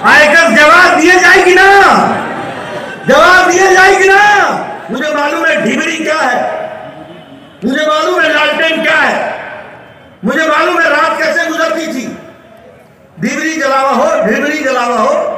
आयकर जवाब दिए जाएगी ना, जवाब दिए जाएगी ना। मुझे मालूम है ढिबरी क्या है, मुझे मालूम है लालटेन क्या है, मुझे मालूम है रात कैसे गुजरती थी। ढिबरी जलावा हो, ढिबरी जलावा हो।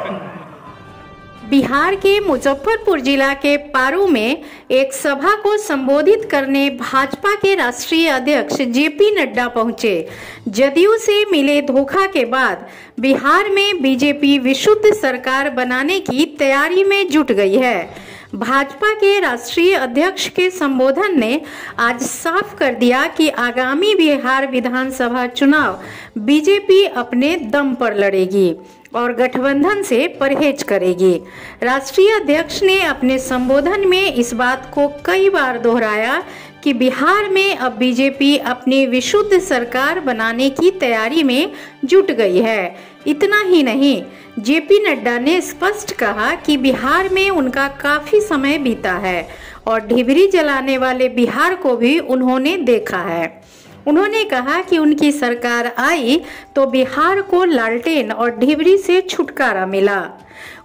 बिहार के मुजफ्फरपुर जिला के पारू में एक सभा को संबोधित करने भाजपा के राष्ट्रीय अध्यक्ष जेपी नड्डा पहुंचे। जदयू से मिले धोखा के बाद बिहार में बीजेपी विशुद्ध सरकार बनाने की तैयारी में जुट गई है। भाजपा के राष्ट्रीय अध्यक्ष के संबोधन ने आज साफ कर दिया कि आगामी बिहार विधानसभा चुनाव बीजेपी अपने दम पर लड़ेगी और गठबंधन से परहेज करेगी। राष्ट्रीय अध्यक्ष ने अपने संबोधन में इस बात को कई बार दोहराया कि बिहार में अब बीजेपी अपनी विशुद्ध सरकार बनाने की तैयारी में जुट गई है। इतना ही नहीं, जेपी नड्डा ने स्पष्ट कहा कि बिहार में उनका काफी समय बीता है और ढिबरी जलाने वाले बिहार को भी उन्होंने देखा है। उन्होंने कहा कि उनकी सरकार आई तो बिहार को लालटेन और ढिबरी से छुटकारा मिला।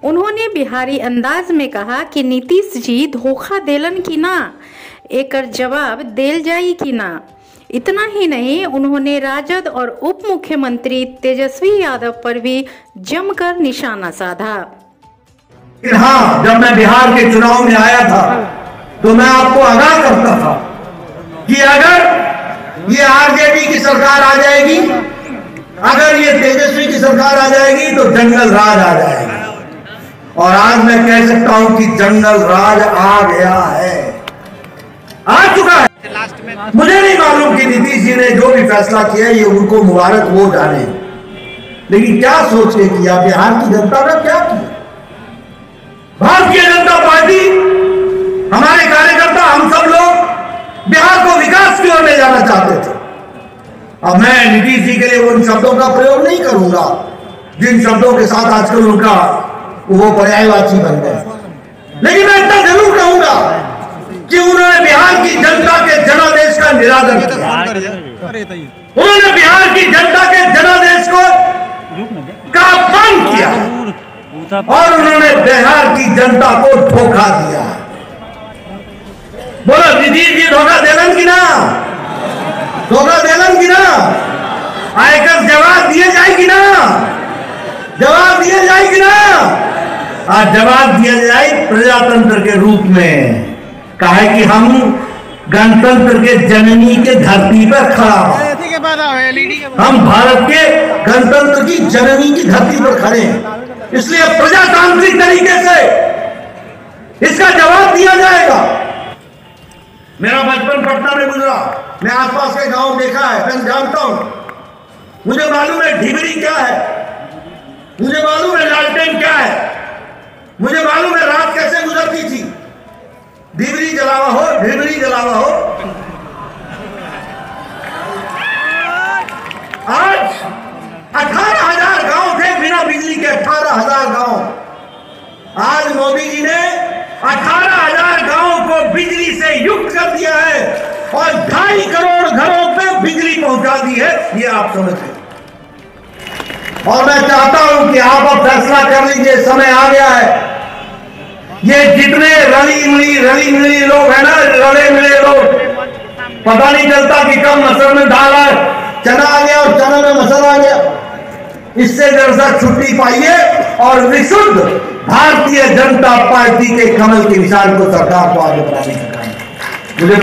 उन्होंने बिहारी अंदाज में कहा कि नीतीश जी धोखा देलन की ना, एकर जवाब देल जाई की ना। इतना ही नहीं, उन्होंने राजद और उप मुख्यमंत्री तेजस्वी यादव पर भी जमकर निशाना साधा। हाँ, जब मैं बिहार के चुनाव में आया था तो मैं आपको आगाह करता था कि अगर ये आरजेडी की सरकार आ जाएगी, अगर ये तेजस्वी की सरकार आ जाएगी तो जंगल राज आ जाएगा। और आज मैं कह सकता हूं कि जंगल राज आ गया है, आ चुका है। मुझे नहीं मालूम कि नीतीश जी ने जो भी फैसला किया ये उनको मुबारक वो जाने, लेकिन क्या सोच के किया बिहार की जनता ने क्या किया। भारतीय जनता पार्टी, हमारे कार्यकर्ता, हम सब लोग बिहार को विकास की ओर ले जाना चाहते थे। अब मैं नीतीश जी के लिए उन शब्दों का प्रयोग नहीं करूंगा जिन शब्दों के साथ आजकल उनका वो पर्यायवाची बन गए, लेकिन मैं इतना जरूर कहूंगा कि उन्होंने बिहार की जनता के जनादेश का निरादर किया। उन्होंने बिहार की जनता के जनादेश को का अपमान किया और उन्होंने बिहार की जनता को धोखा दिया। बोलो नीतीश जी धोखा देलन की ना, धोखा देलन की ना। आयकर जवाब दिए जाएगी ना, जवाब दिए जाएगी ना। आज जवाब दिया जाए प्रजातंत्र के रूप में। कहा है कि हम गणतंत्र के जननी के धरती पर खड़ा, हम भारत के गणतंत्र की जननी की धरती पर खड़े हैं, इसलिए प्रजातांत्रिक तरीके से इसका जवाब दिया जाएगा। मेरा बचपन पटना में गुजरा, मैं आसपास के गांव देखा है, मैं जानता हूं। मुझे मालूम है ढिबरी क्या है, मुझे मालूम है लालटेन क्या है, मुझे मालूम है रात कैसे गुजरती थी। ढिबरी जलावा हो, ढिबरी जलावा हो। आज 18,000 गांव थे बिना बिजली के, 18,000 गांव। आज मोदी जी ने 18,000 गांवों को बिजली से युक्त कर दिया है और 2.5 करोड़ घरों पे बिजली पहुंचा दी है, ये आप समझिए। और मैं चाहता हूं कि आप अब फैसला कर लीजिए, समय आ गया है। ये जितने रली मिली लोग हैं ना, रले मिले लोग, पता नहीं चलता कि कब मसल में दाल है, चना आ गया और चना में मसाला आ गया। इससे जरा छुट्टी पाइए और विशुद्ध भारतीय जनता पार्टी के कमल के निशान को सरकार को आगे बढ़ाने का काम। मुझे